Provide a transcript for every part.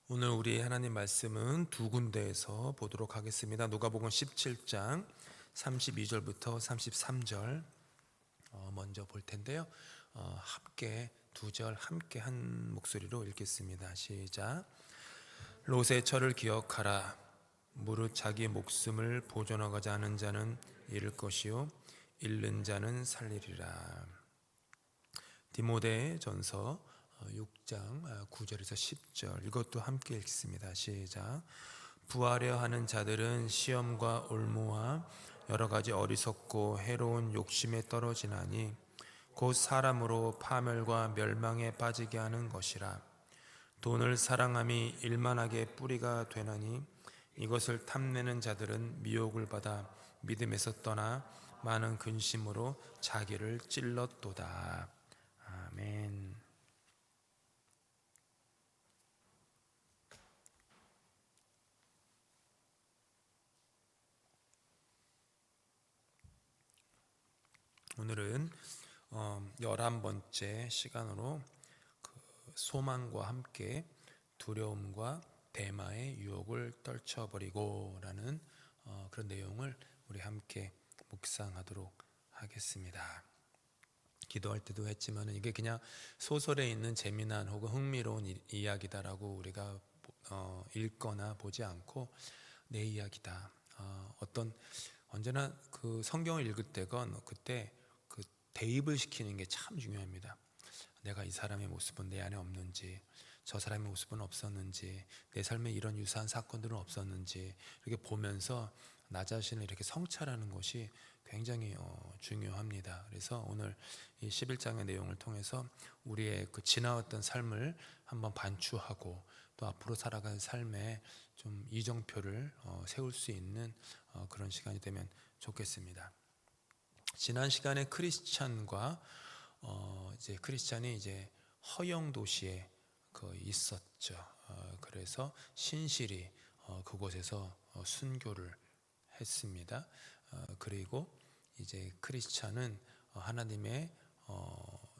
오늘 우리 하나님 말씀은 두 군데에서 보도록 하겠습니다. 누가복음 17장 32절부터 33절 먼저 볼 텐데요. 함께 두 절 함께 한 목소리로 읽겠습니다. 시작. 롯의 철을 기억하라. 무릇 자기 목숨을 보존하고자 하는 자는 잃을 것이요 잃는 자는 살리리라. 디모데 전서 6장 9절에서 10절 이것도 함께 읽습니다. 시작. 부하려 하는 자들은 시험과 올무와 여러 가지 어리석고 해로운 욕심에 떨어지나니 곧 사람으로 파멸과 멸망에 빠지게 하는 것이라. 돈을 사랑함이 일만하게 뿌리가 되나니 이것을 탐내는 자들은 미혹을 받아 믿음에서 떠나 많은 근심으로 자기를 찔렀도다. 아멘. 오늘은 11번째 시간으로 소망과 함께 두려움과 대마의 유혹을 떨쳐버리고 라는 그런 내용을 우리 함께 묵상하도록 하겠습니다. 기도할 때도 했지만 이게 그냥 소설에 있는 재미난 혹은 흥미로운 이야기다라고 우리가 읽거나 보지 않고 내 이야기다. 언제나 그 성경을 읽을 때건 그때 그 대입을 시키는 게 참 중요합니다. 내가 이 사람의 모습은 내 안에 없는지, 저 사람의 모습은 없었는지, 내 삶에 이런 유사한 사건들은 없었는지 이렇게 보면서 나 자신을 이렇게 성찰하는 것이 굉장히 중요합니다. 그래서 오늘 이 11장의 내용을 통해서 우리의 그 지나왔던 삶을 한번 반추하고 또 앞으로 살아갈 삶에 좀 이정표를 세울 수 있는 그런 시간이 되면 좋겠습니다. 지난 시간에 크리스찬이 이제 허영 도시에 있었죠. 그래서 신실히 그곳에서 순교를 했습니다. 그리고 이제 크리스찬은 하나님의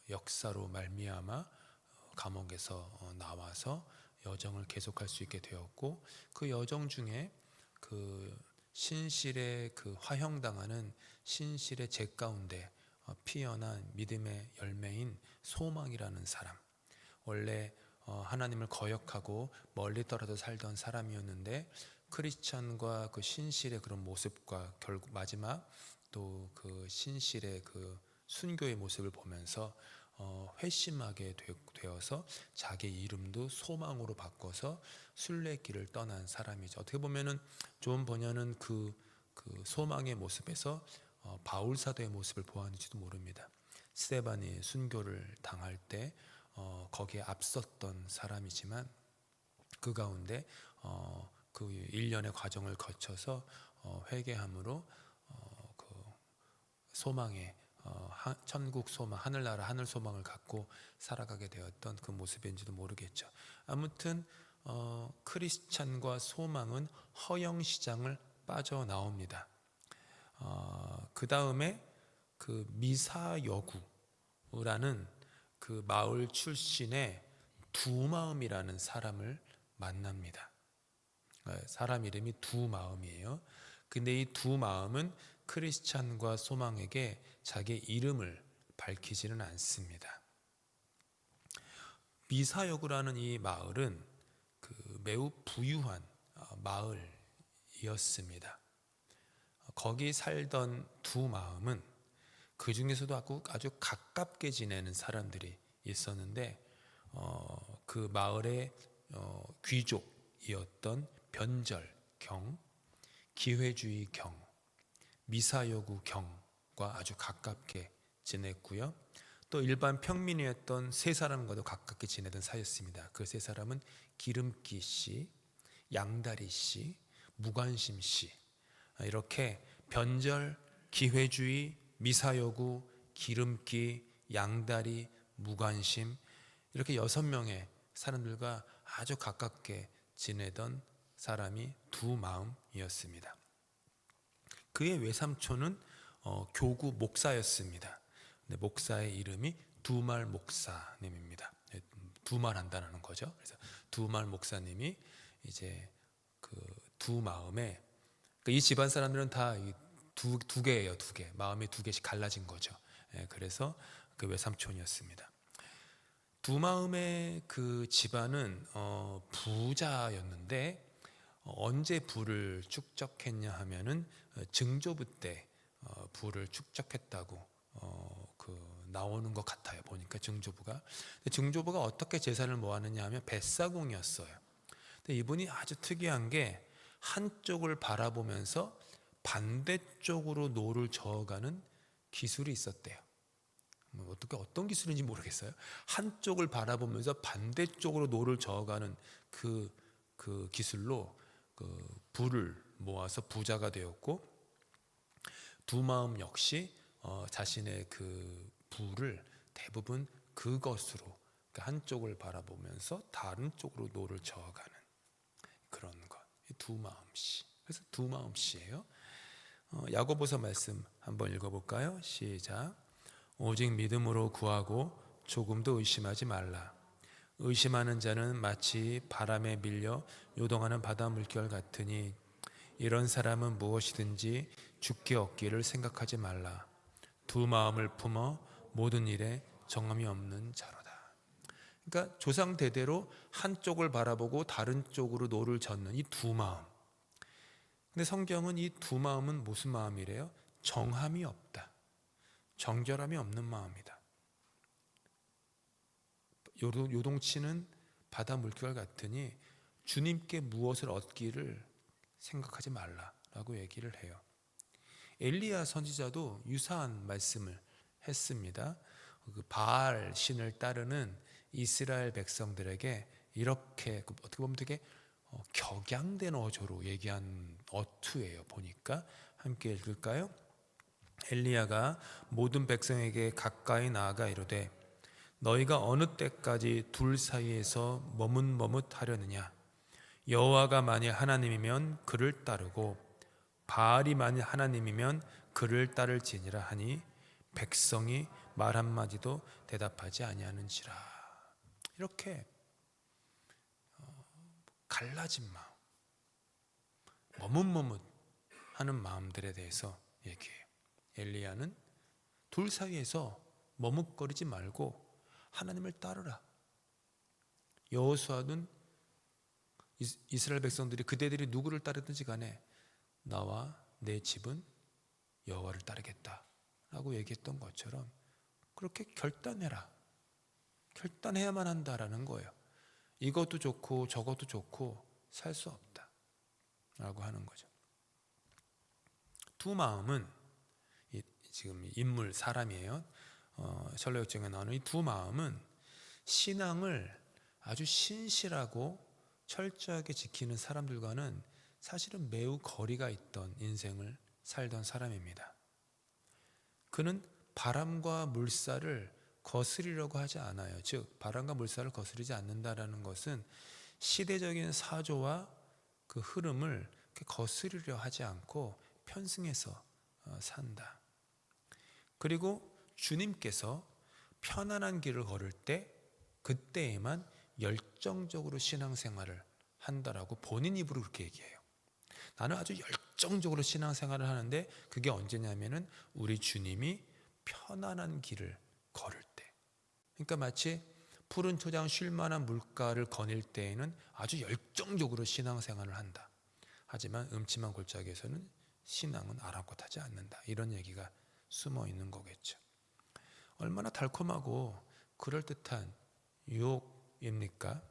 역사로 말미암아 감옥에서 나와서 여정을 계속할 수 있게 되었고, 그 여정 중에 그 신실의 그 화형당하는 신실의 제 가운데 피어난 믿음의 열매인 소망이라는 사람, 원래 하나님을 거역하고 멀리 떨어져 살던 사람이었는데 크리스찬과 그 신실의 그런 모습과 결국 마지막 또 그 신실의 그 순교의 모습을 보면서 회심하게 되어서 자기 이름도 소망으로 바꿔서 순례길을 떠난 사람이죠. 어떻게 보면은 좋은 번역은 그 소망의 모습에서 바울 사도의 모습을 보았는지도 모릅니다. 스데반이 순교를 당할 때 거기에 앞섰던 사람이지만 그 가운데 그 일련의 과정을 거쳐서 회개함으로 그 소망의 천국 소망, 하늘나라 하늘 소망을 갖고 살아가게 되었던 그 모습인지도 모르겠죠. 아무튼 크리스찬과 소망은 허영 시장을 빠져나옵니다. 그 다음에 그 미사여구라는 그 마을 출신의 두마음이라는 사람을 만납니다. 사람 이름이 두마음이에요. 근데 이 두마음은 크리스찬과 소망에게 자기 이름을 밝히지는 않습니다. 미사여구라는 이 마을은 그 매우 부유한 마을이었습니다. 거기 살던 두마음은 그 중에서도 아주 가깝게 지내는 사람들이 있었는데 그 마을의 귀족이었던 변절경, 기회주의경, 미사여구경과 아주 가깝게 지냈고요. 또 일반 평민이었던 세 사람과도 가깝게 지내던 사이였습니다. 그 세 사람은 기름기 씨, 양다리 씨, 무관심 씨, 이렇게 변절, 기회주의, 미사여구, 기름기, 양다리, 무관심, 이렇게 6명의 사람들과 아주 가깝게 지내던 사람이 두마음이었습니다. 그의 외삼촌은 교구 목사였습니다. 목사의 이름이 두말 목사님입니다. 두말한다는 거죠. 그래서 두말 목사님이 이제 그 두 마음에, 이 집안 사람들은 다 두 개예요. 두 개. 마음이 두 개씩 갈라진 거죠. 그래서 그 외삼촌이었습니다. 두 마음의 그 집안은 부자였는데 언제 부를 축적했냐 하면은 증조부 때 부를 축적했다고 나오는 것 같아요. 보니까 증조부가 어떻게 재산을 모았느냐 하면 뱃사공이었어요. 근데 이분이 아주 특이한 게 한쪽을 바라보면서 반대쪽으로 노를 저어가는 기술이 있었대요. 어떤 기술인지 모르겠어요. 한쪽을 바라보면서 반대쪽으로 노를 저어가는 그 기술로 부를 모아서 부자가 되었고, 두 마음 역시 자신의 그 부를 대부분 그것으로, 그러니까 한쪽을 바라보면서 다른 쪽으로 노를 저어가는 그런 것. 두 마음씨. 그래서 두 마음씨예요. 야고보서 말씀 한번 읽어볼까요? 시작. 오직 믿음으로 구하고 조금도 의심하지 말라. 의심하는 자는 마치 바람에 밀려 요동하는 바다 물결 같으니 이런 사람은 무엇이든지 죽게 얻기를 생각하지 말라. 두 마음을 품어 모든 일에 정함이 없는 자로다. 그러니까 조상 대대로 한쪽을 바라보고 다른 쪽으로 노를 젓는 이 두 마음. 근데 성경은 이 두 마음은 무슨 마음이래요? 정함이 없다. 정결함이 없는 마음이다. 요동치는 바다 물결 같으니 주님께 무엇을 얻기를 생각하지 말라라고 얘기를 해요. 엘리야 선지자도 유사한 말씀을 했습니다. 그 바알 신을 따르는 이스라엘 백성들에게 이렇게 어떻게 보면 되게 격양된 어조로 얘기한 어투예요. 보니까 함께 읽을까요? 엘리야가 모든 백성에게 가까이 나아가 이르되 너희가 어느 때까지 둘 사이에서 머뭇머뭇하려느냐? 여호와가 만일 하나님이면 그를 따르고 바알이 만일 하나님이면 그를 따를지니라 하니 백성이 말 한마디도 대답하지 아니하는지라. 이렇게 갈라진 마음, 머뭇머뭇하는 마음들에 대해서 얘기해요. 엘리야는 둘 사이에서 머뭇거리지 말고 하나님을 따르라. 여호수아는 이스라엘 백성들이 그대들이 누구를 따르든지 간에 나와 내 집은 여호와를 따르겠다라고 얘기했던 것처럼 그렇게 결단해라. 결단해야만 한다라는 거예요. 이것도 좋고 저것도 좋고 살 수 없다라고 하는 거죠. 두 마음은 지금 인물 사람이에요. 설레역정에 나오는 이 두 마음은 신앙을 아주 신실하고 철저하게 지키는 사람들과는 사실은 매우 거리가 있던 인생을 살던 사람입니다. 그는 바람과 물살을 거스리려고 하지 않아요. 즉 바람과 물살을 거스르지 않는다라는 것은 시대적인 사조와 그 흐름을 거스르려 하지 않고 편승해서 산다. 그리고 주님께서 편안한 길을 걸을 때 그때에만 열정적으로 신앙생활을 한다라고 본인 입으로 그렇게 얘기해요. 나는 아주 열정적으로 신앙생활을 하는데 그게 언제냐면은 우리 주님이 편안한 길을 걸을 때. 그러니까 마치 푸른 초장 쉴 만한 물가를 거닐 때에는 아주 열정적으로 신앙생활을 한다. 하지만 음침한 골짜기에서는 신앙은 아랑곳하지 않는다. 이런 얘기가 숨어 있는 거겠죠. 얼마나 달콤하고 그럴듯한 유혹입니까?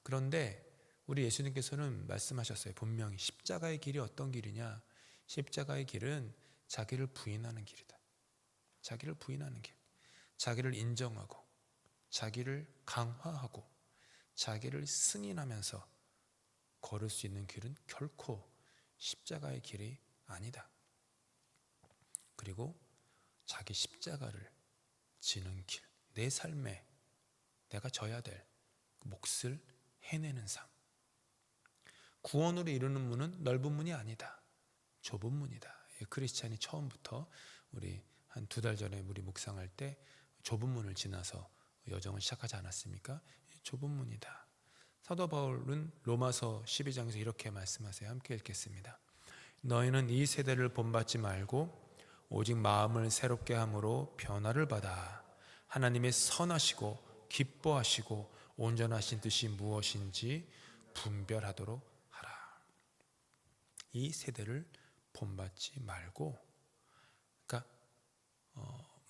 그런데 우리 예수님께서는 말씀하셨어요. 분명히 십자가의 길이 어떤 길이냐? 십자가의 길은 자기를 부인하는 길이다. 자기를 부인하는 길. 자기를 인정하고 자기를 강화하고 자기를 승인하면서 걸을 수 있는 길은 결코 십자가의 길이 아니다. 그리고 자기 십자가를 지는 길, 내 삶에 내가 져야 될 몫을 해내는 삶. 구원으로 이루는 문은 넓은 문이 아니다. 좁은 문이다. 크리스찬이 처음부터 우리 한 2달 전에 우리 묵상할 때 좁은 문을 지나서 여정을 시작하지 않았습니까? 좁은 문이다. 사도 바울은 로마서 12장에서 이렇게 말씀하세요. 함께 읽겠습니다. 너희는 이 세대를 본받지 말고 오직 마음을 새롭게 함으로 변화를 받아 하나님의 선하시고 기뻐하시고 온전하신 뜻이 무엇인지 분별하도록 하라. 이 세대를 본받지 말고, 그러니까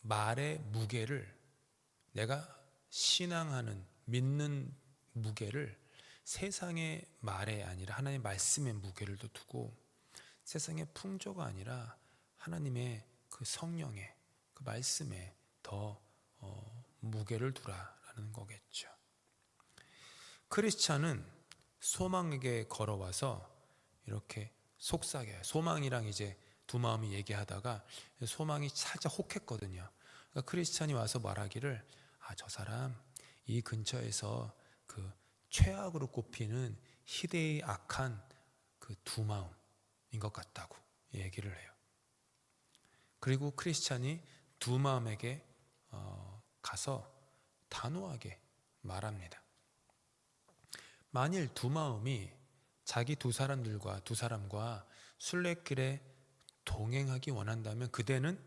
말의 무게를, 내가 신앙하는, 믿는 무게를 세상의 말에 아니라 하나님의 말씀의 무게를 두고, 세상의 풍조가 아니라 하나님의 그 성령의 그 말씀에 더 무게를 두라라는 거겠죠. 크리스찬은 소망에게 걸어와서 이렇게 속삭여요. 소망이랑 이제 두 마음이 얘기하다가 소망이 살짝 혹했거든요. 그러니까 크리스찬이 와서 말하기를, 저 사람 이 근처에서 그 최악으로 꼽히는 희대의 악한 그 두 마음인 것 같다고 얘기를 해요. 그리고 크리스찬이 두 마음에게 가서 단호하게 말합니다. 만일 두 마음이 자기 두 사람과 순례길에 동행하기 원한다면 그대는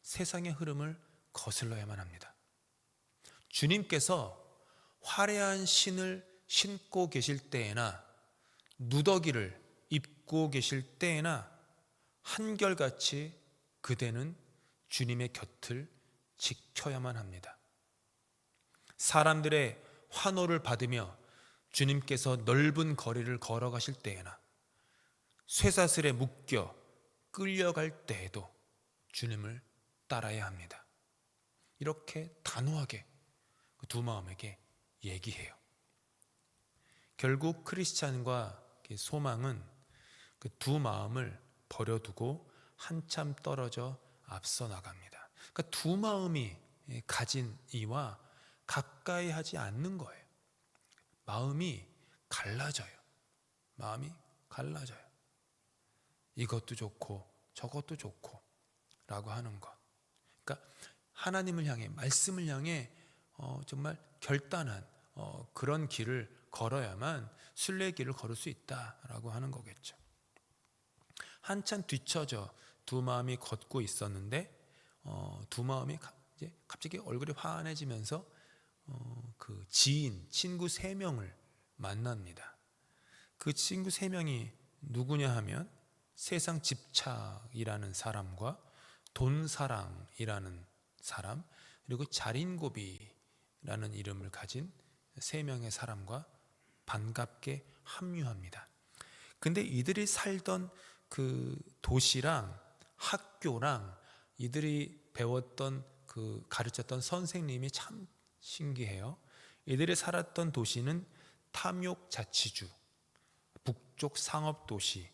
세상의 흐름을 거슬러야만 합니다. 주님께서 화려한 신을 신고 계실 때에나 누더기를 입고 계실 때에나 한결같이 그대는 주님의 곁을 지켜야만 합니다. 사람들의 환호를 받으며 주님께서 넓은 거리를 걸어가실 때에나 쇠사슬에 묶여 끌려갈 때에도 주님을 따라야 합니다. 이렇게 단호하게 그 두 마음에게 얘기해요. 결국 크리스찬과 소망은 그 두 마음을 버려두고 한참 떨어져 앞서 나갑니다. 그러니까 두 마음이 가진 이와 가까이 하지 않는 거예요. 마음이 갈라져요. 마음이 갈라져요. 이것도 좋고 저것도 좋고 라고 하는 것. 그러니까 하나님을 향해, 말씀을 향해 정말 결단한 그런 길을 걸어야만 순례길을 걸을 수 있다라고 하는 거겠죠. 한참 뒤처져 두 마음이 걷고 있었는데 두 마음이 이제 갑자기 얼굴이 환해지면서 그 친구 3명을 만납니다. 그 친구 3명이 누구냐 하면 세상 집착이라는 사람과 돈사랑이라는 사람, 그리고 자린고비라는 이름을 가진 3명의 사람과 반갑게 합류합니다. 근데 이들이 살던 그 도시랑 학교랑 이들이 배웠던 그 가르쳤던 선생님이 참 신기해요. 이들이 살았던 도시는 탐욕자치주, 북쪽 상업도시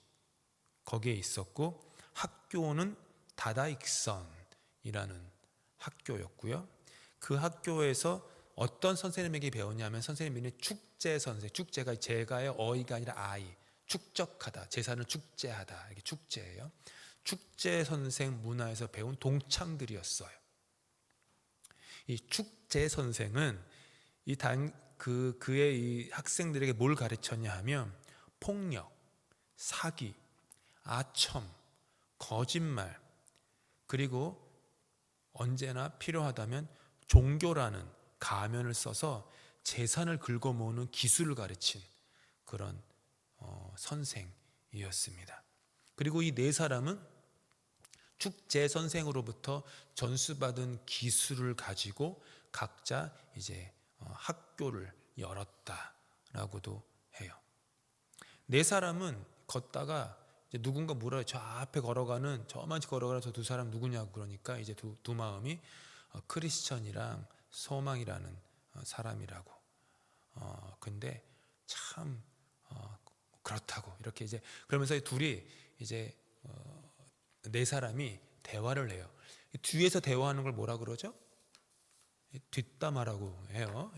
거기에 있었고, 학교는 다다익선이라는 학교였고요. 그 학교에서 어떤 선생님에게 배웠냐면 선생님이 축제 선생, 축제가 제가의 어이가 아니라 아이, 축적하다, 제사는 축제하다, 이게 축제예요. 축제 선생 문화에서 배운 동창들이었어요. 이 축제 선생은 그의 이 학생들에게 뭘 가르쳤냐 하면 폭력, 사기, 아첨, 거짓말, 그리고 언제나 필요하다면 종교라는 가면을 써서 재산을 긁어모으는 기술을 가르친 그런 선생이었습니다. 그리고 이 4사람은 축제 선생으로부터 전수받은 기술을 가지고 각자 이제 학교를 열었다라고도 해요. 4사람은 걷다가 이제 누군가 물어요. 저 앞에 걸어가는, 저만치 걸어가는 저 2사람 누구냐고. 그러니까 이제 두 마음이 크리스천이랑 소망이라는 사람이라고. 근데 참 그렇다고 이렇게 이제 그러면서 둘이 이제 4사람이 대화를 해요. 뒤에서 대화하는 걸 뭐라 그러죠? 뒷담화라고 해요.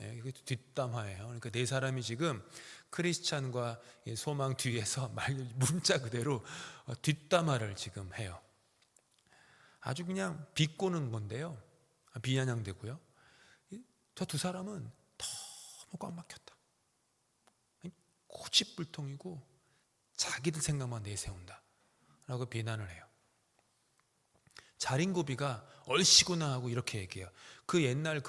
뒷담화예요. 그러니까 4사람이 지금 크리스찬과 소망 뒤에서 문자 그대로 뒷담화를 지금 해요. 아주 그냥 비꼬는 건데요. 비아냥되고요. 저 2사람은 너무 꽉 막혔다. 고집불통이고 자기들 생각만 내세운다 라고 비난을 해요. 자린고비가 얼씨구나 하고 이렇게 얘기해요. 그 옛날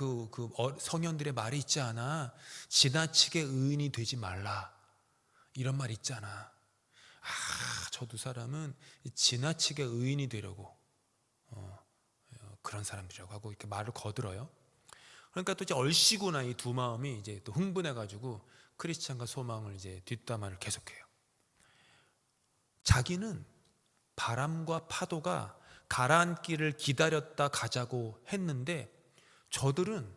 성현들의 말이 있지 않아? 지나치게 의인이 되지 말라, 이런 말 있잖아. 저 두 사람은 지나치게 의인이 되려고 그런 사람들이라고 하고 이렇게 말을 거들어요. 그러니까 또 이제 얼씨구나 이 두 마음이 이제 또 흥분해가지고 크리스찬과 소망을 이제 뒷담화를 계속해요. 자기는 바람과 파도가 가라앉기를 기다렸다 가자고 했는데, 저들은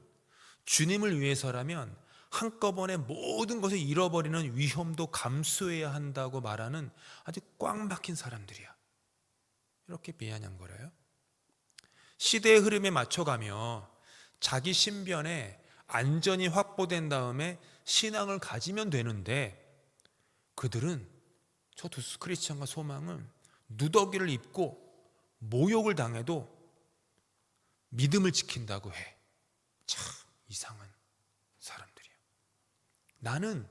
주님을 위해서라면 한꺼번에 모든 것을 잃어버리는 위험도 감수해야 한다고 말하는 아주 꽉 막힌 사람들이야. 이렇게 비아냥거려요. 시대의 흐름에 맞춰가며 자기 신변에 안전이 확보된 다음에 신앙을 가지면 되는데, 그들은 저 두 크리스천과 소망은 누더기를 입고 모욕을 당해도 믿음을 지킨다고 해. 참 이상한 사람들이야. 나는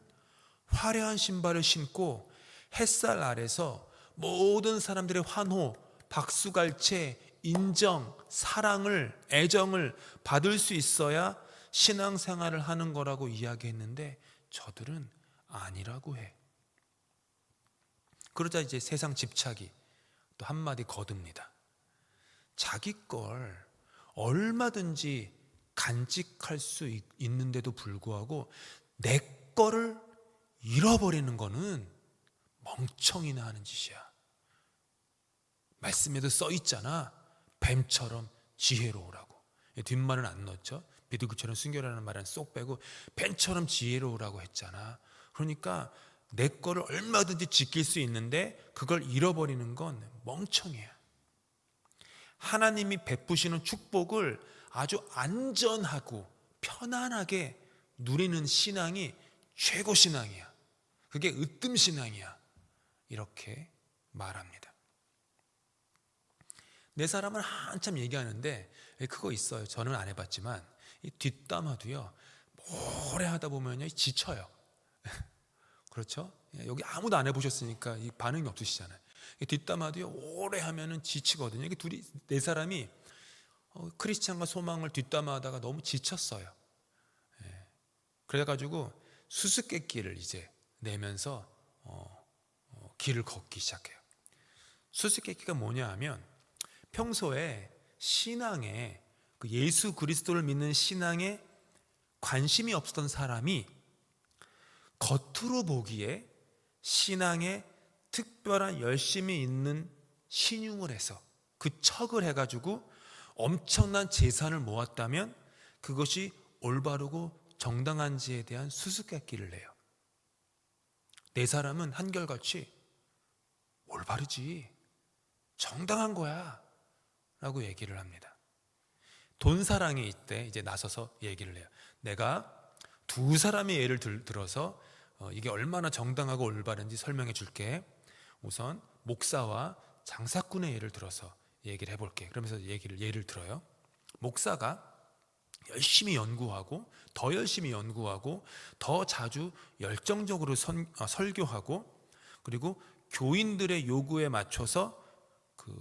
화려한 신발을 신고 햇살 아래서 모든 사람들의 환호, 박수갈채, 인정, 사랑을, 애정을 받을 수 있어야 신앙생활을 하는 거라고 이야기했는데, 저들은 아니라고 해. 그러자 이제 세상 집착이 또 한마디 거듭니다. 자기 걸 얼마든지 간직할 수 있는데도 불구하고 내 거를 잃어버리는 거는 멍청이나 하는 짓이야. 말씀에도 써 있잖아. 뱀처럼 지혜로우라고. 뒷말은 안 넣었죠. 비둘기처럼 순결하는 말은 쏙 빼고 뱀처럼 지혜로우라고 했잖아. 그러니까 내 거를 얼마든지 지킬 수 있는데 그걸 잃어버리는 건 멍청이야. 하나님이 베푸시는 축복을 아주 안전하고 편안하게 누리는 신앙이 최고 신앙이야. 그게 으뜸 신앙이야. 이렇게 말합니다. 내 사람은 한참 얘기하는데 그거 있어요. 저는 안 해봤지만 이 뒷담화도요, 오래 하다 보면요 지쳐요. 그렇죠? 여기 아무도 안 해보셨으니까 이 반응이 없으시잖아요. 뒷담화도요 오래 하면은 지치거든요. 이게 네 사람이 크리스찬과 소망을 뒷담화하다가 너무 지쳤어요. 그래가지고 수수께끼를 이제 내면서 길을 걷기 시작해요. 수수께끼가 뭐냐 하면, 평소에 신앙에 예수 그리스도를 믿는 신앙에 관심이 없었던 사람이 겉으로 보기에 신앙에 특별한 열심이 있는 신용을 해서 그 척을 해가지고 엄청난 재산을 모았다면 그것이 올바르고 정당한지에 대한 수수께끼를 내요. 네 사람은 한결같이 올바르지, 정당한 거야 라고 얘기를 합니다. 돈 사랑이 이때 이제 나서서 얘기를 해요. 내가 두 사람의 예를 들어서 이게 얼마나 정당하고 올바른지 설명해 줄게. 우선 목사와 장사꾼의 예를 들어서 얘기를 해볼게. 그러면서 예를 들어요. 목사가 열심히 연구하고 더 열심히 연구하고 더 자주 열정적으로 설교하고, 그리고 교인들의 요구에 맞춰서 그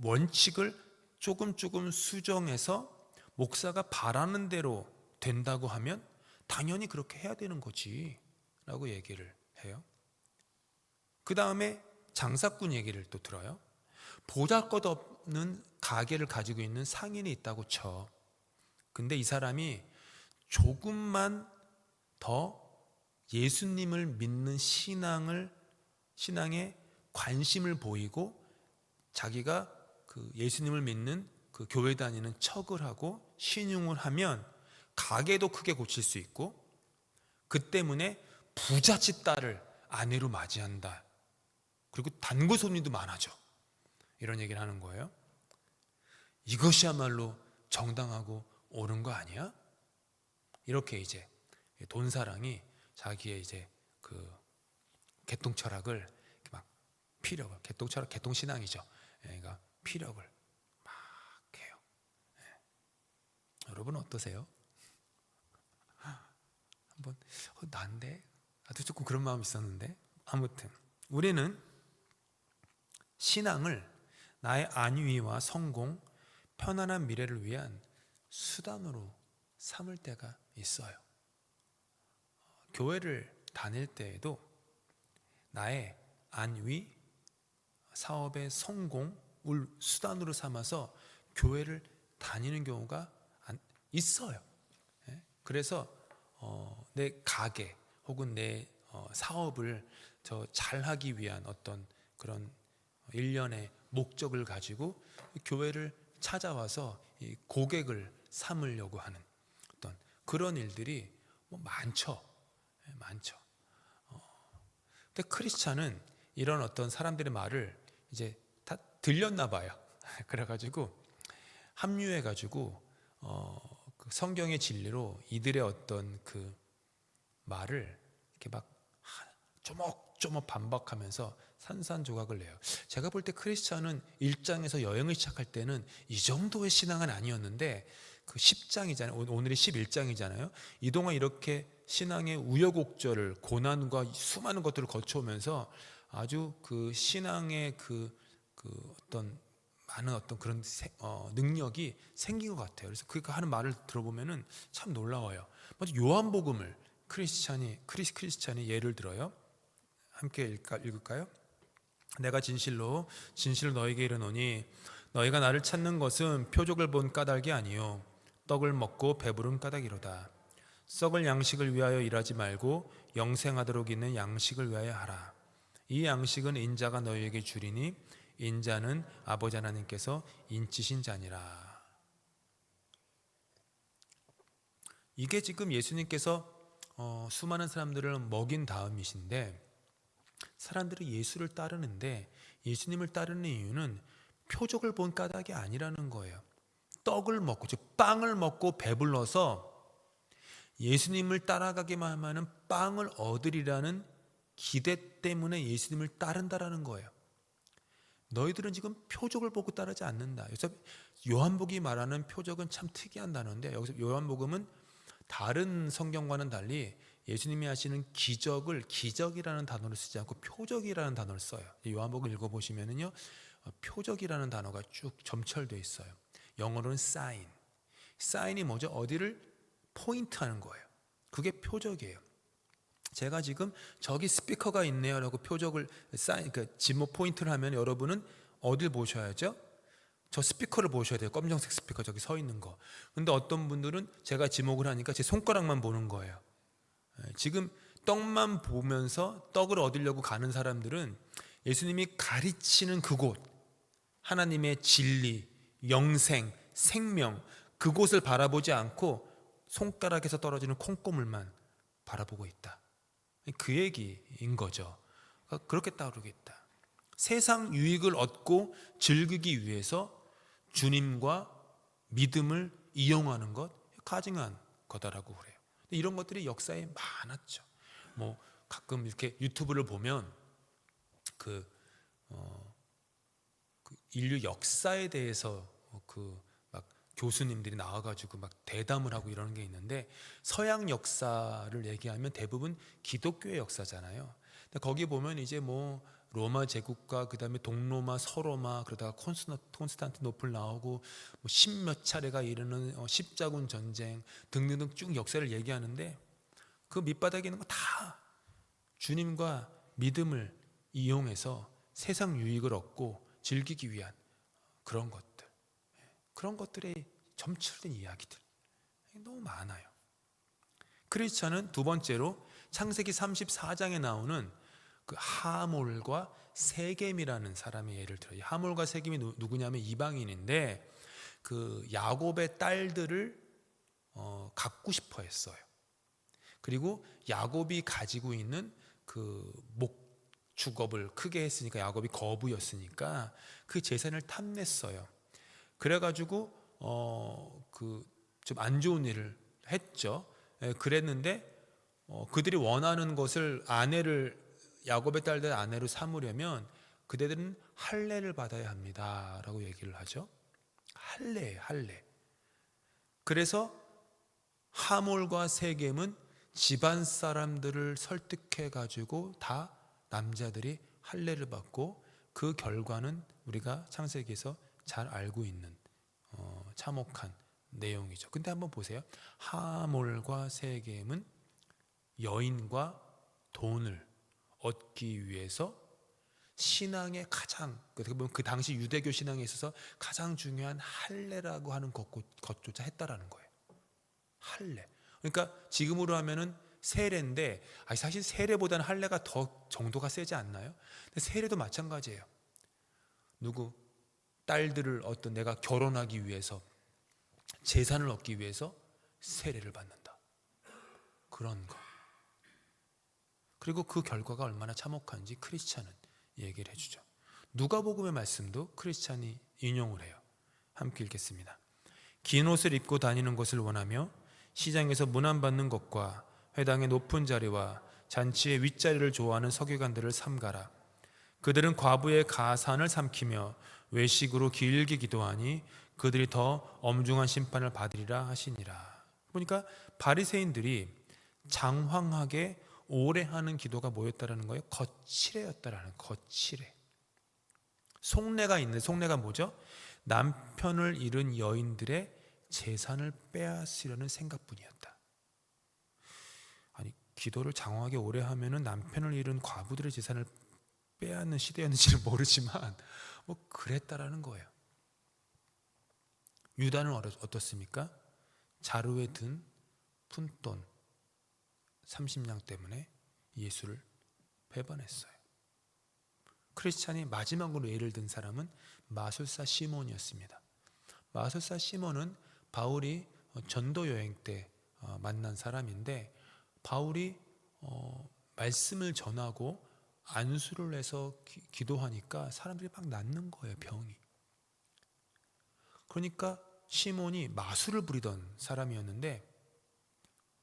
원칙을 조금 수정해서 목사가 바라는 대로 된다고 하면 당연히 그렇게 해야 되는 거지 라고 얘기를 해요. 그 다음에 장사꾼 얘기를 또 들어요. 보잘것없는 가게를 가지고 있는 상인이 있다고 쳐. 근데 이 사람이 조금만 더 예수님을 믿는 신앙에 관심을 보이고 자기가 그 예수님을 믿는 그 교회 다니는 척을 하고 신용을 하면 가게도 크게 고칠 수 있고, 그 때문에 부잣집 딸을 아내로 맞이한다. 그리고 단골 손님도 많아져. 이런 얘기를 하는 거예요. 이것이야말로 정당하고 옳은 거 아니야? 이렇게 이제 돈 사랑이 자기의 이제 그 개똥 철학을 막 피력을, 개똥 철학, 개똥 신앙이죠. 그러니까 피력을 막 해요. 여러분 어떠세요? 한번 난데? 나도 조금 그런 마음이 있었는데, 아무튼 우리는 신앙을 나의 안위와 성공, 편안한 미래를 위한 수단으로 삼을 때가 있어요. 교회를 다닐 때에도 나의 안위, 사업의 성공을 수단으로 삼아서 교회를 다니는 경우가 있어요. 그래서 내 가게 혹은 내 사업을 더 잘하기 위한 어떤 그런 일련의 목적을 가지고 교회를 찾아와서 이 고객을 삼으려고 하는 어떤 그런 일들이 많죠. 많죠. 근데 크리스찬은 이런 어떤 사람들의 말을 이제 다 들렸나 봐요. 그래가지고 합류해가지고 그 성경의 진리로 이들의 어떤 그 말을 이렇게 막 조목조목 반박하면서 산산조각을 내요. 제가 볼 때 크리스찬은 1장에서 여행을 시작할 때는 이 정도의 신앙은 아니었는데 그 10장이잖아요. 오늘이 11장이잖아요. 이동안 이렇게 신앙의 우여곡절을 고난과 수많은 것들을 거쳐오면서 아주 그 신앙의 그 어떤 많은 어떤 그런 능력이 생긴 것 같아요. 그래서 그 하는 말을 들어보면은 참 놀라워요. 먼저 요한복음을 크리스찬이 예를 들어요. 함께 읽을까요? 내가 진실로 너에게 이르노니 너희가 나를 찾는 것은 표적을 본 까닭이 아니요 떡을 먹고 배부른 까닭이로다. 썩을 양식을 위하여 일하지 말고 영생하도록 있는 양식을 위하여 하라. 이 양식은 인자가 너희에게 주리니 인자는 아버지 하나님께서 인치신 자니라. 이게 지금 예수님께서 수많은 사람들을 먹인 다음이신데, 사람들이 예수를 따르는데 예수님을 따르는 이유는 표적을 본 까닭이 아니라는 거예요. 떡을 먹고, 즉 빵을 먹고 배불러서 예수님을 따라가기만 하면 빵을 얻으리라는 기대 때문에 예수님을 따른다라는 거예요. 너희들은 지금 표적을 보고 따르지 않는다. 그래서 요한복음이 말하는 표적은 참 특이한 단어인데, 여기서 요한복음은 다른 성경과는 달리 예수님이 하시는 기적을 기적이라는 단어를 쓰지 않고 표적이라는 단어를 써요. 요한복음 읽어보시면은요, 표적이라는 단어가 쭉 점철되어 있어요. 영어로는 sign. sign이 뭐죠? 어디를 포인트하는 거예요. 그게 표적이에요. 제가 지금 저기 스피커가 있네요 라고 표적을 그러니까 지목 포인트를 하면 여러분은 어딜 보셔야죠? 저 스피커를 보셔야 돼요. 검정색 스피커 저기 서 있는 거. 근데 어떤 분들은 제가 지목을 하니까 제 손가락만 보는 거예요. 지금 떡만 보면서 떡을 얻으려고 가는 사람들은 예수님이 가르치는 그곳, 하나님의 진리, 영생, 생명, 그곳을 바라보지 않고 손가락에서 떨어지는 콩고물만 바라보고 있다. 그 얘기인 거죠. 그렇게 따르겠다. 세상 유익을 얻고 즐기기 위해서 주님과 믿음을 이용하는 것, 가증한 거다라고 그래요. 이런 것들이 역사에 많았죠. 뭐 가끔 이렇게 유튜브를 보면 그 인류 역사에 대해서 막 교수님들이 나와가지고 막 대담을 하고 이러는 게 있는데, 서양 역사를 얘기하면 대부분 기독교의 역사잖아요. 근데 거기 보면 이제 뭐 로마 제국과 그 다음에 동로마, 서로마, 그러다가 콘스탄티노플 나오고 뭐 십몇 차례가 이르는 십자군 전쟁 등등등 쭉 역사를 얘기하는데, 그 밑바닥에 있는 거 다 주님과 믿음을 이용해서 세상 유익을 얻고 즐기기 위한 그런 것들에 점철된 이야기들 너무 많아요. 크리스찬은 두 번째로 창세기 34장에 나오는 그 하몰과 세겜이라는 사람의 예를 들어요. 하몰과 세겜이 누구냐면 이방인인데 그 야곱의 딸들을 갖고 싶어 했어요. 그리고 야곱이 가지고 있는 그 목축업을 크게 했으니까 야곱이 거부였으니까 그 재산을 탐냈어요. 그래가지고 그 좀 안 좋은 일을 했죠. 그랬는데 그들이 원하는 것을 야곱의 딸들 아내로 삼으려면 그대들은 할례를 받아야 합니다라고 얘기를 하죠. 할례. 그래서 하몰과 세겜은 집안 사람들을 설득해 가지고 다 남자들이 할례를 받고, 그 결과는 우리가 창세기에서 잘 알고 있는 참혹한 내용이죠. 근데 한번 보세요. 하몰과 세겜은 여인과 돈을 얻기 위해서 신앙의 가장, 그 당시 유대교 신앙에 있어서 가장 중요한 할례라고 하는 것조차 했다라는 거예요. 할례. 그러니까 지금으로 하면은 세례인데, 사실 세례보다는 할례가 더 정도가 세지 않나요? 근데 세례도 마찬가지예요. 누구 딸들을 어떤 내가 결혼하기 위해서, 재산을 얻기 위해서 세례를 받는다, 그런 거. 그리고 그 결과가 얼마나 참혹한지 크리스찬은 얘기를 해주죠. 누가복음의 말씀도 크리스찬이 인용을 해요. 함께 읽겠습니다. 긴 옷을 입고 다니는 것을 원하며 시장에서 문안받는 것과 회당의 높은 자리와 잔치의 윗자리를 좋아하는 서기관들을 삼가라. 그들은 과부의 가산을 삼키며 외식으로 길게 기도하니 그들이 더 엄중한 심판을 받으리라 하시니라. 보니까 바리새인들이 장황하게 오래 하는 기도가 뭐였다라는 거예요? 거칠애였다라는, 거칠애. 속내가 있는, 속내가 뭐죠? 남편을 잃은 여인들의 재산을 빼앗으려는 생각뿐이었다. 아니, 기도를 장황하게 오래 하면은 남편을 잃은 과부들의 재산을 빼앗는 시대였는지는 모르지만 뭐 그랬다라는 거예요. 유다는 어떻습니까? 자루에 든 푼돈 30냥 때문에 예수를 배반했어요. 크리스찬이 마지막으로 예를 든 사람은 마술사 시몬이었습니다. 마술사 시몬은 바울이 전도 여행 때 만난 사람인데, 바울이 말씀을 전하고 안수를 해서 기도하니까 사람들이 막 낫는 거예요, 병이. 그러니까 시몬이 마술을 부리던 사람이었는데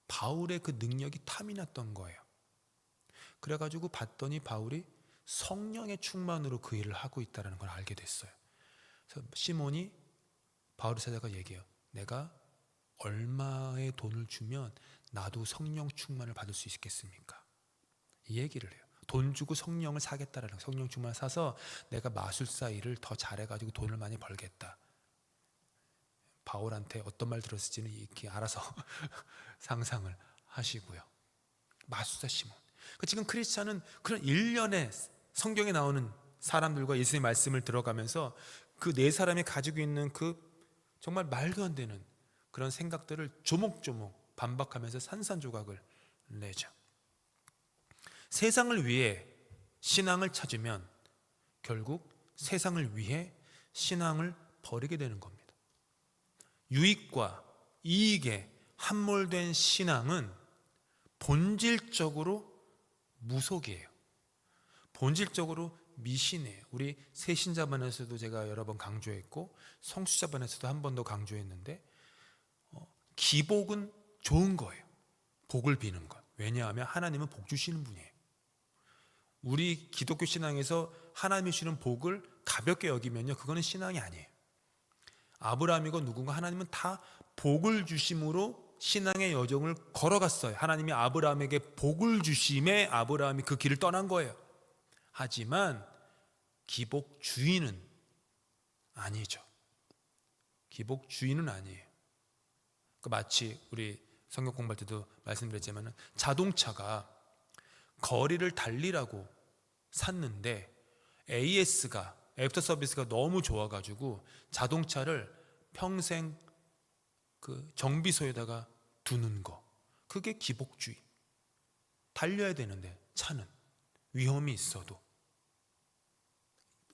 바울의 그 능력이 탐이 났던 거예요. 그래가지고 봤더니 바울이 성령의 충만으로 그 일을 하고 있다는 걸 알게 됐어요. 그래서 시몬이 바울을 찾아가 얘기해요. 내가 얼마의 돈을 주면 나도 성령 충만을 받을 수 있겠습니까? 이 얘기를 해요. 돈 주고 성령을 사겠다라는, 성령 충만을 사서 내가 마술사 일을 더 잘해가지고 돈을 많이 벌겠다. 바울한테 어떤 말 들었을지는 이렇게 알아서 상상을 하시고요. 마술사 시몬. 지금 크리스찬은 그런 일련의 성경에 나오는 사람들과 예수님의 말씀을 들어가면서 그 네 사람이 가지고 있는 그 정말 말도 안 되는 그런 생각들을 조목조목 반박하면서 산산조각을 내죠. 세상을 위해 신앙을 찾으면 결국 세상을 위해 신앙을 버리게 되는 겁니다. 유익과 이익에 함몰된 신앙은 본질적으로 무속이에요. 본질적으로 미신이에요. 우리 새신자반에서도 제가 여러 번 강조했고, 성수자반에서도 한 번 더 강조했는데, 기복은 좋은 거예요. 복을 비는 것. 왜냐하면 하나님은 복 주시는 분이에요. 우리 기독교 신앙에서 하나님이 주시는 복을 가볍게 여기면요, 그거는 신앙이 아니에요. 아브라함이고 누군가, 하나님은 다 복을 주심으로 신앙의 여정을 걸어갔어요. 하나님이 아브라함에게 복을 주심에 아브라함이 그 길을 떠난 거예요. 하지만 기복주의는 아니죠. 기복주의는 아니에요. 마치 우리 성경 공부할 때도 말씀드렸지만, 자동차가 거리를 달리라고 샀는데 AS가, 애프터 서비스가 너무 좋아가지고 자동차를 평생 그 정비소에다가 두는 거, 그게 기복주의. 달려야 되는데 차는 위험이 있어도,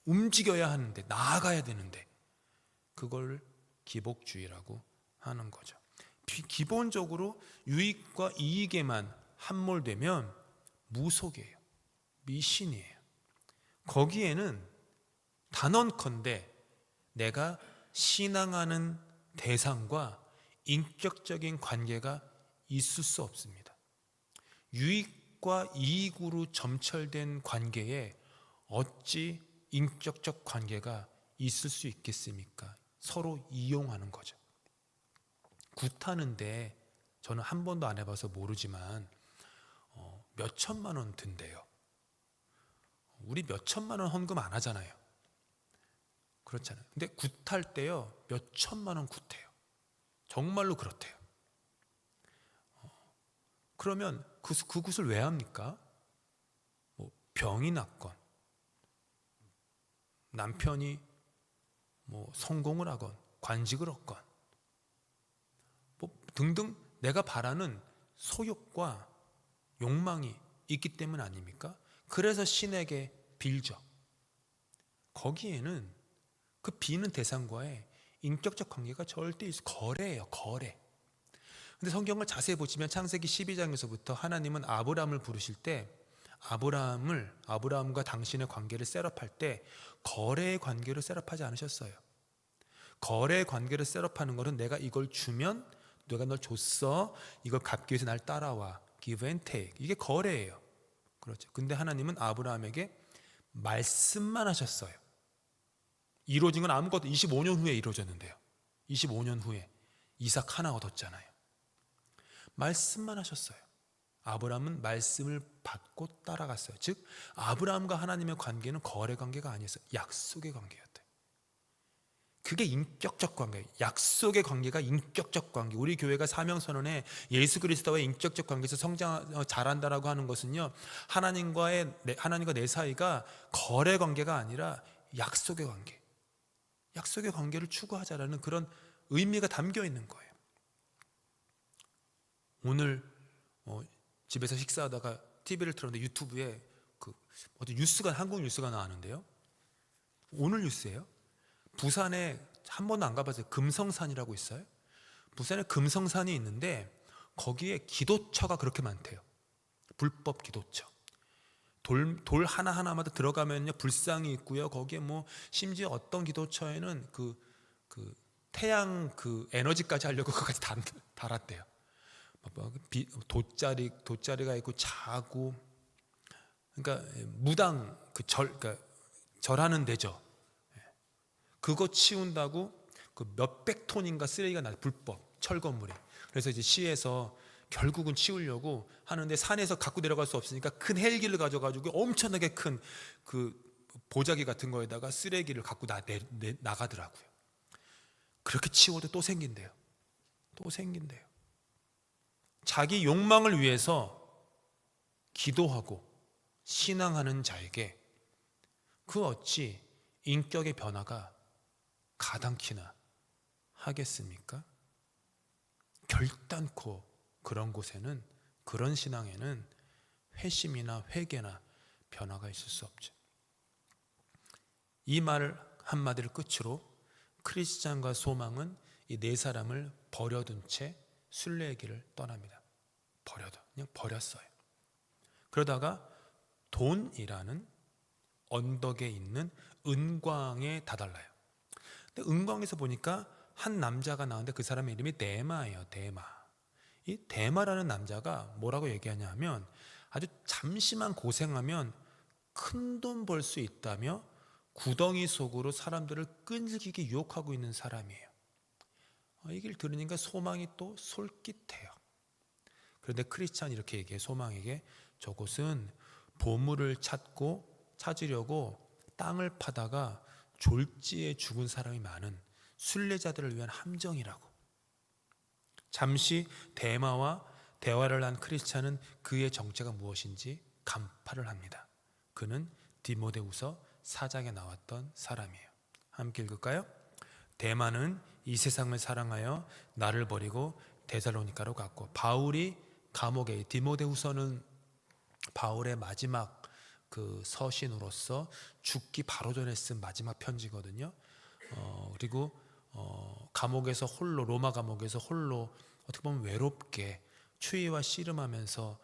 움직여야 하는데, 나아가야 되는데, 그걸 기복주의라고 하는 거죠. 기본적으로 유익과 이익에만 함몰되면 무속이에요. 미신이에요. 거기에는 단언컨대 내가 신앙하는 대상과 인격적인 관계가 있을 수 없습니다. 유익과 이익으로 점철된 관계에 어찌 인격적 관계가 있을 수 있겠습니까? 서로 이용하는 거죠. 굿하는데 저는 한 번도 안 해봐서 모르지만 몇 천만 원 든대요. 우리 몇 천만 원 헌금 안 하잖아요. 그렇잖아요. 근데 굿할 때요, 몇 천만 원 굿해요. 정말로 그렇대요. 그러면 그 굿을 왜 합니까? 뭐 병이 났건, 남편이 뭐 성공을 하건, 관직을 얻건, 뭐 등등 내가 바라는 소욕과 욕망이 있기 때문 아닙니까? 그래서 신에게 빌죠. 거기에는 그 비는 대상과의 인격적 관계가 절대 있어. 거래예요, 거래. 근데 성경을 자세히 보시면 창세기 12장에서부터 하나님은 아브라함을 부르실 때 아브라함과 당신의 관계를 셋업할 때 거래의 관계로 셋업하지 않으셨어요. 거래의 관계를 셋업하는 것은 내가 이걸 주면 내가 널 줬어, 이걸 갚기 위해서 날 따라와, give and take. 이게 거래예요. 그렇죠. 근데 하나님은 아브라함에게 말씀만 하셨어요. 이루어진 건 아무것도 25년 후에 이루어졌는데요. 25년 후에 이삭 하나 얻었잖아요. 말씀만 하셨어요. 아브라함은 말씀을 받고 따라갔어요. 즉 아브라함과 하나님의 관계는 거래 관계가 아니었어요. 약속의 관계였대요. 그게 인격적 관계, 약속의 관계가 인격적 관계. 우리 교회가 사명선언에 예수 그리스도와의 인격적 관계에서 잘한다라고 하는 것은요, 하나님과 내 사이가 거래 관계가 아니라 약속의 관계, 약속의 관계를 추구하자라는 그런 의미가 담겨 있는 거예요. 오늘 집에서 식사하다가 TV를 틀었는데 유튜브에 어떤 뉴스가, 한국 뉴스가 나왔는데요. 오늘 뉴스예요. 부산에 한 번도 안 가봤어요. 금성산이라고 있어요. 부산에 금성산이 있는데 거기에 기도처가 그렇게 많대요. 불법 기도처. 돌 하나하나마다 들어가면요 불상이 있고요. 거기에 뭐 심지어 어떤 기도처에는 그 태양 에너지까지 하려고 그것까지 달았대요. 돗자리가 있고 자고, 그러니까 무당 그러니까 절하는 데죠. 그거 치운다고 그 몇백 톤인가 쓰레기가 나, 불법 철거물에. 그래서 이제 시에서 결국은 치우려고 하는데 산에서 갖고 내려갈 수 없으니까 큰 헬기를 가져가지고 엄청나게 큰 그 보자기 같은 거에다가 쓰레기를 갖고 나가더라고요. 그렇게 치워도 또 생긴대요. 또 생긴대요. 자기 욕망을 위해서 기도하고 신앙하는 자에게 그 어찌 인격의 변화가 가당키나 하겠습니까? 결단코 그런 곳에는, 그런 신앙에는 회심이나 회개나 변화가 있을 수 없죠. 이 말 한마디를 끝으로 크리스찬과 소망은 이 네 사람을 버려둔 채 순례의 길을 떠납니다. 그냥 버렸어요. 그러다가 돈이라는 언덕에 있는 은광에 다달라요. 근데 은광에서 보니까 한 남자가 나오는데 그 사람의 이름이 데마예요. 데마. 이 데마라는 남자가 뭐라고 얘기하냐 하면 아주 잠시만 고생하면 큰 돈 벌 수 있다며 구덩이 속으로 사람들을 끈질기게 유혹하고 있는 사람이에요. 이 얘기를 들으니까 소망이 또 솔깃해요. 그런데 크리스찬이 이렇게 얘기해. 소망에게 저곳은 보물을 찾으려고 땅을 파다가 졸지에 죽은 사람이 많은 순례자들을 위한 함정이라고. 잠시 데마와 대화를 한 크리스찬은 그의 정체가 무엇인지 간파를 합니다. 그는 디모데후서 4장에 나왔던 사람이에요. 함께 읽을까요? 데마는 이 세상을 사랑하여 나를 버리고 데살로니가로 갔고, 바울이 감옥에, 디모데후서는 바울의 마지막 그 서신으로서 죽기 바로 전에 쓴 마지막 편지거든요. 그리고 감옥에서 홀로, 로마 감옥에서 홀로 어떻게 보면 외롭게 추위와 씨름하면서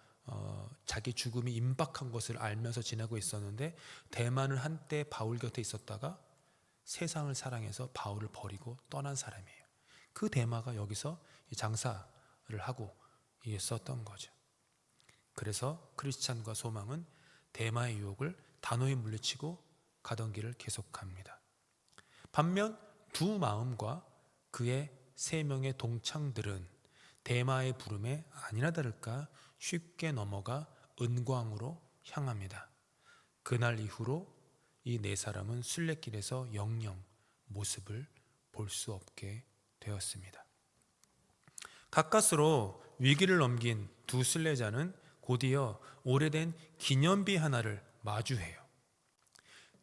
자기 죽음이 임박한 것을 알면서 지내고 있었는데, 대만은 한때 바울 곁에 있었다가 세상을 사랑해서 바울을 버리고 떠난 사람이에요. 그 데마가 여기서 장사를 하고 있었던 거죠. 그래서 크리스찬과 소망은 데마의 유혹을 단호히 물리치고 가던 길을 계속합니다. 반면 두 마음과 그의 세 명의 동창들은 대마의 부름에 아니나 다를까 쉽게 넘어가 은광으로 향합니다. 그날 이후로 이 네 사람은 순례길에서 영영 모습을 볼 수 없게 되었습니다. 가까스로 위기를 넘긴 두 순례자는 곧이어 오래된 기념비 하나를 마주해요.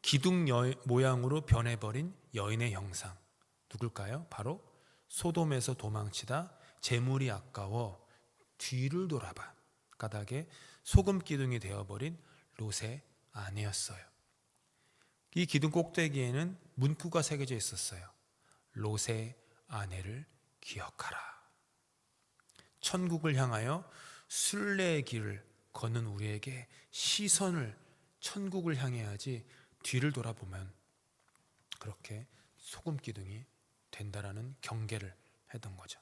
기둥 모양으로 변해버린 여인의 형상. 누굴까요? 바로 소돔에서 도망치다 재물이 아까워 뒤를 돌아봐 까닭에 소금 기둥이 되어버린 롯의 아내였어요. 이 기둥 꼭대기에는 문구가 새겨져 있었어요. 롯의 아내를 기억하라. 천국을 향하여 순례의 길을 걷는 우리에게 시선을 천국을 향해 하지 뒤를 돌아보면 그렇게 소금 기둥이 된다라는 경계를 했던 거죠.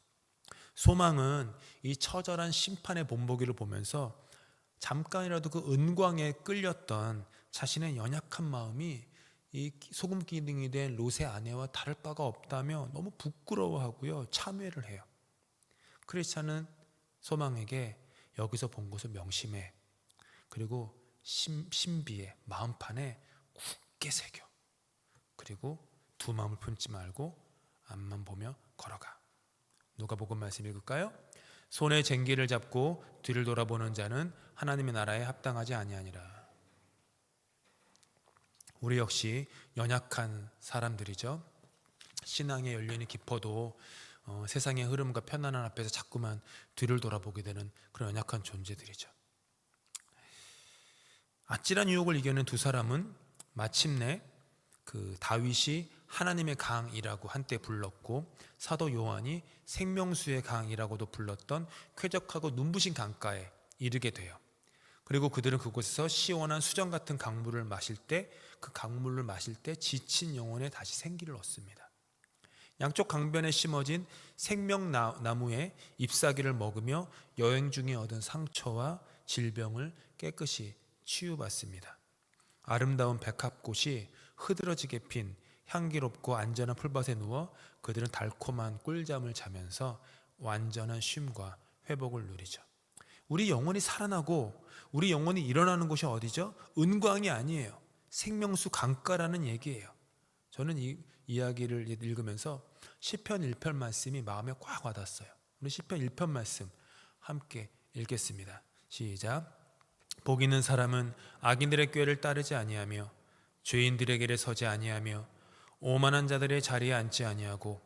소망은 이 처절한 심판의 본보기를 보면서 잠깐이라도 그 은광에 끌렸던 자신의 연약한 마음이 이 소금 기둥이 된 롯의 아내와 다를 바가 없다며 너무 부끄러워하고요, 참회를 해요. 크리스찬은 소망에게 여기서 본 것을 명심해, 그리고 신비에 마음판에 굳게 새겨, 그리고 두 마음을 품지 말고 앞만 보며 걸어가. 누가복음 말씀 읽을까요? 손에 쟁기를 잡고 뒤를 돌아보는 자는 하나님의 나라에 합당하지 아니하니라. 우리 역시 연약한 사람들이죠. 신앙의 연륜이 깊어도 세상의 흐름과 편안한 앞에서 자꾸만 뒤를 돌아보게 되는 그런 연약한 존재들이죠. 아찔한 유혹을 이겨낸 두 사람은 마침내 그 다윗이 하나님의 강이라고 한때 불렀고 사도 요한이 생명수의 강이라고도 불렀던 쾌적하고 눈부신 강가에 이르게 돼요. 그리고 그들은 그곳에서 시원한 수정 같은 강물을 마실 때, 그 강물을 마실 때 지친 영혼에 다시 생기를 얻습니다. 양쪽 강변에 심어진 생명나무의 잎사귀를 먹으며 여행 중에 얻은 상처와 질병을 깨끗이 치유받습니다. 아름다운 백합꽃이 흐드러지게 핀 향기롭고 안전한 풀밭에 누워 그들은 달콤한 꿀잠을 자면서 완전한 쉼과 회복을 누리죠. 우리 영혼이 살아나고 우리 영혼이 일어나는 곳이 어디죠? 은광이 아니에요. 생명수 강가라는 얘기예요. 저는 이 이야기를 읽으면서 시편 1편 말씀이 마음에 꽉 와닿았어요. 우리 시편 1편 말씀 함께 읽겠습니다. 시작. 복 있는 사람은 악인들의 꾀를 따르지 아니하며 죄인들의 길에 서지 아니하며 오만한 자들의 자리에 앉지 아니하고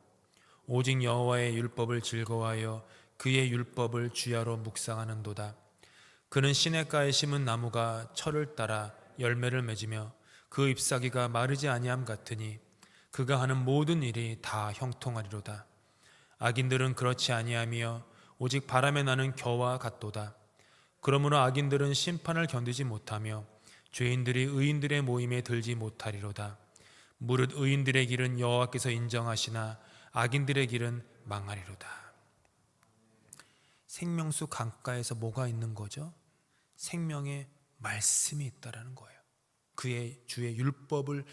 오직 여호와의 율법을 즐거워하여 그의 율법을 주야로 묵상하는도다. 그는 시냇가에 심은 나무가 철을 따라 열매를 맺으며 그 잎사귀가 마르지 아니함 같으니 그가 하는 모든 일이 다 형통하리로다. 악인들은 그렇지 아니하며 오직 바람에 나는 겨와 같도다. 그러므로 악인들은 심판을 견디지 못하며 죄인들이 의인들의 모임에 들지 못하리로다. 무릇 의인들의 길은 여호와께서 인정하시나 악인들의 길은 망하리로다. 생명수 강가에서 뭐가 있는 거죠? 생명의 말씀이 있다라는 거예요. 그의 주의 율법을,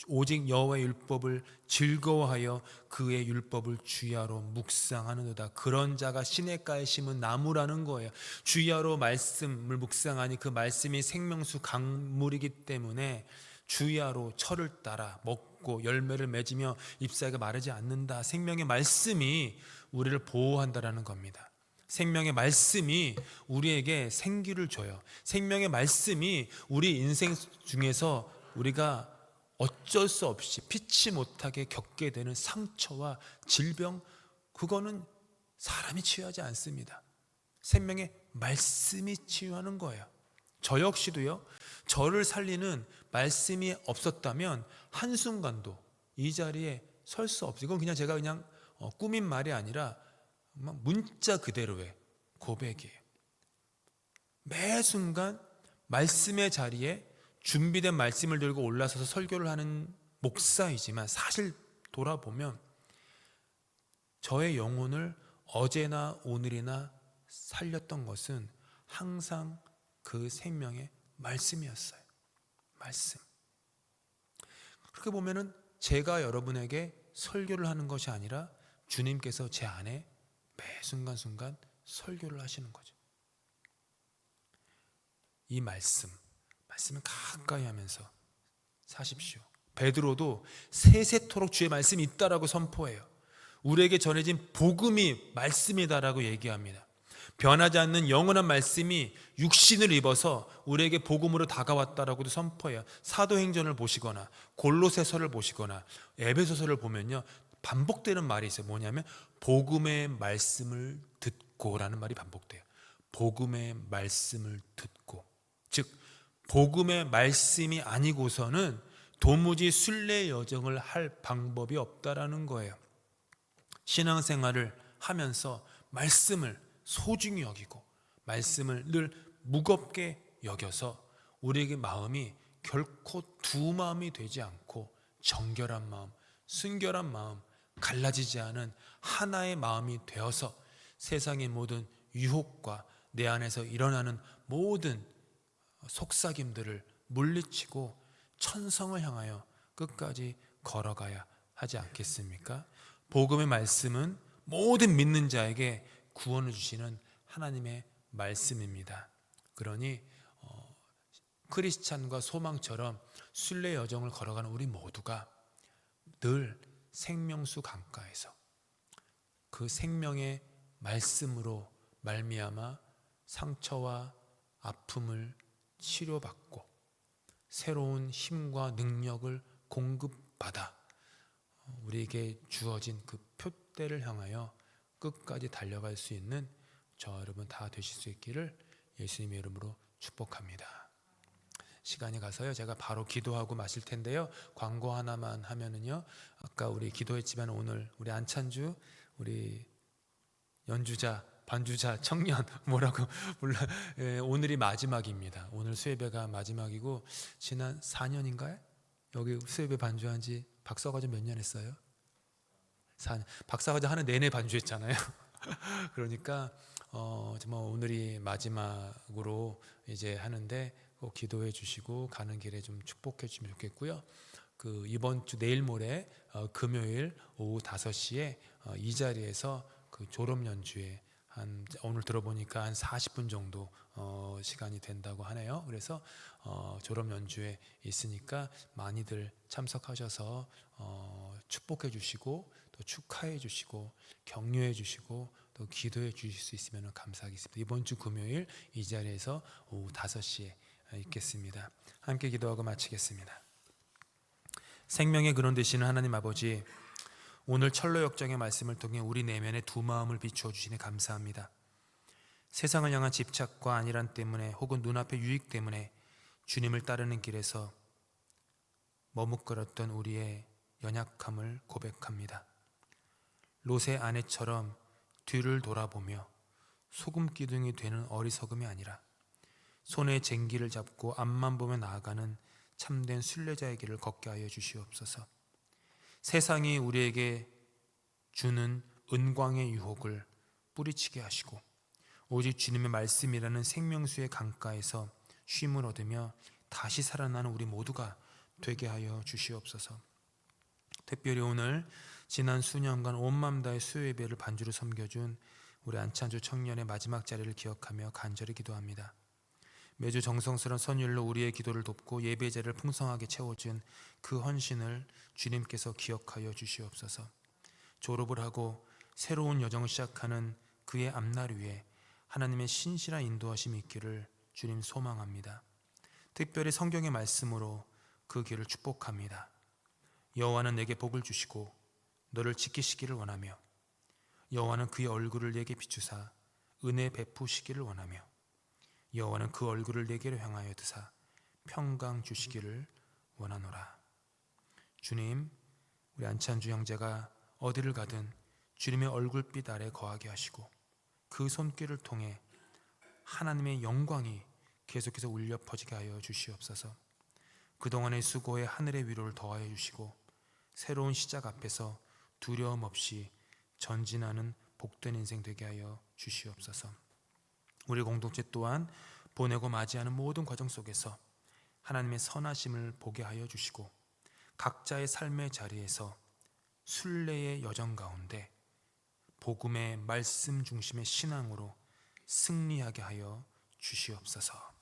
오직 여호와의 율법을 즐거워하여 그의 율법을 주야로 묵상하는도다. 그런 자가 시냇가에 심은 나무라는 거예요. 주야로 말씀을 묵상하니 그 말씀이 생명수 강물이기 때문에 주야로 철을 따라 먹고 열매를 맺으며 잎사귀가 마르지 않는다. 생명의 말씀이 우리를 보호한다라는 겁니다. 생명의 말씀이 우리에게 생기를 줘요. 생명의 말씀이 우리 인생 중에서 우리가 어쩔 수 없이 피치 못하게 겪게 되는 상처와 질병, 그거는 사람이 치유하지 않습니다. 생명의 말씀이 치유하는 거예요. 저 역시도요, 저를 살리는 말씀이 없었다면 한순간도 이 자리에 설 수 없어요. 이건 그냥 제가 그냥 꾸민 말이 아니라 문자 그대로의 고백이에요. 매 순간 말씀의 자리에 준비된 말씀을 들고 올라서서 설교를 하는 목사이지만 사실 돌아보면 저의 영혼을 어제나 오늘이나 살렸던 것은 항상 그 생명의 말씀이었어요. 말씀. 그렇게 보면은 제가 여러분에게 설교를 하는 것이 아니라 주님께서 제 안에 매 순간순간 설교를 하시는 거죠. 이 말씀을 가까이 하면서 사십시오. 베드로도 세세토록 주의 말씀이 있다라고 선포해요. 우리에게 전해진 복음이 말씀이다라고 얘기합니다. 변하지 않는 영원한 말씀이 육신을 입어서 우리에게 복음으로 다가왔다라고도 선포해요. 사도행전을 보시거나 골로새서를 보시거나 에베소서를 보면요, 반복되는 말이 있어요. 뭐냐면 복음의 말씀을 듣고라는 말이 반복돼요. 복음의 말씀을 듣고, 즉 복음의 말씀이 아니고서는 도무지 순례 여정을 할 방법이 없다라는 거예요. 신앙생활을 하면서 말씀을 소중히 여기고 말씀을 늘 무겁게 여겨서 우리에게 마음이 결코 두 마음이 되지 않고 정결한 마음, 순결한 마음, 갈라지지 않은 하나의 마음이 되어서 세상의 모든 유혹과 내 안에서 일어나는 모든 속삭임들을 물리치고 천성을 향하여 끝까지 걸어가야 하지 않겠습니까? 복음의 말씀은 모든 믿는 자에게 구원을 주시는 하나님의 말씀입니다. 그러니 크리스찬과 소망처럼 순례 여정을 걸어가는 우리 모두가 늘 생명수 강가에서 그 생명의 말씀으로 말미암아 상처와 아픔을 치료받고 새로운 힘과 능력을 공급받아 우리에게 주어진 그 표대를 향하여 끝까지 달려갈 수 있는 저 여러분 다 되실 수 있기를 예수님의 이름으로 축복합니다. 시간이 가서요, 제가 바로 기도하고 마실 텐데요, 광고 하나만 하면은요, 아까 우리 기도했지만 오늘 우리 안찬주 우리 연주자 반주자 청년 뭐라고 불러, 오늘이 마지막입니다. 오늘 수예배가 마지막이고 지난 4년인가요? 여기 수예배 반주한 지 박사과정 몇 년 했어요? 4년. 박사과정 하는 내내 반주했잖아요. 그러니까 정말 오늘이 마지막으로 이제 하는데 꼭 기도해 주시고 가는 길에 좀 축복해 주시면 좋겠고요. 그 이번 주 내일 모레 금요일 오후 5시에 이 자리에서 그 졸업 연주회 오늘 들어보니까 한 40분 정도 시간이 된다고 하네요. 그래서 졸업 연주회 있으니까 많이들 참석하셔서 축복해 주시고 또 축하해 주시고 격려해 주시고 또 기도해 주실 수 있으면 감사하겠습니다. 이번 주 금요일 이 자리에서 오후 5시에 있겠습니다. 함께 기도하고 마치겠습니다. 생명의 근원 되시는 하나님 아버지, 오늘 철로 역정의 말씀을 통해 우리 내면의 두 마음을 비추어 주시니 감사합니다. 세상을 향한 집착과 안일함 때문에 혹은 눈앞의 유익 때문에 주님을 따르는 길에서 머뭇거렸던 우리의 연약함을 고백합니다. 롯의 아내처럼 뒤를 돌아보며 소금 기둥이 되는 어리석음이 아니라 손에 쟁기를 잡고 앞만 보며 나아가는 참된 순례자의 길을 걷게 하여 주시옵소서. 세상이 우리에게 주는 은광의 유혹을 뿌리치게 하시고 오직 주님의 말씀이라는 생명수의 강가에서 쉼을 얻으며 다시 살아나는 우리 모두가 되게 하여 주시옵소서. 특별히 오늘 지난 수년간 온 마음 다해 수요예배를 반주로 섬겨준 우리 안찬주 청년의 마지막 자리를 기억하며 간절히 기도합니다. 매주 정성스러운 선율로 우리의 기도를 돕고 예배자를 풍성하게 채워준 그 헌신을 주님께서 기억하여 주시옵소서. 졸업을 하고 새로운 여정을 시작하는 그의 앞날 위에 하나님의 신실한 인도하심이 있기를 주님 소망합니다. 특별히 성경의 말씀으로 그 길을 축복합니다. 여호와는 내게 복을 주시고 너를 지키시기를 원하며 여호와는 그의 얼굴을 내게 비추사 은혜 베푸시기를 원하며 여호와는 그 얼굴을 내게로 향하여 드사 평강 주시기를 원하노라. 주님, 우리 안찬주 형제가 어디를 가든 주님의 얼굴빛 아래 거하게 하시고 그 손길을 통해 하나님의 영광이 계속해서 울려 퍼지게 하여 주시옵소서. 그동안의 수고에 하늘의 위로를 더하여 주시고 새로운 시작 앞에서 두려움 없이 전진하는 복된 인생 되게 하여 주시옵소서. 우리 공동체 또한 보내고 맞이하는 모든 과정 속에서 하나님의 선하심을 보게 하여 주시고 각자의 삶의 자리에서 순례의 여정 가운데 복음의 말씀 중심의 신앙으로 승리하게 하여 주시옵소서.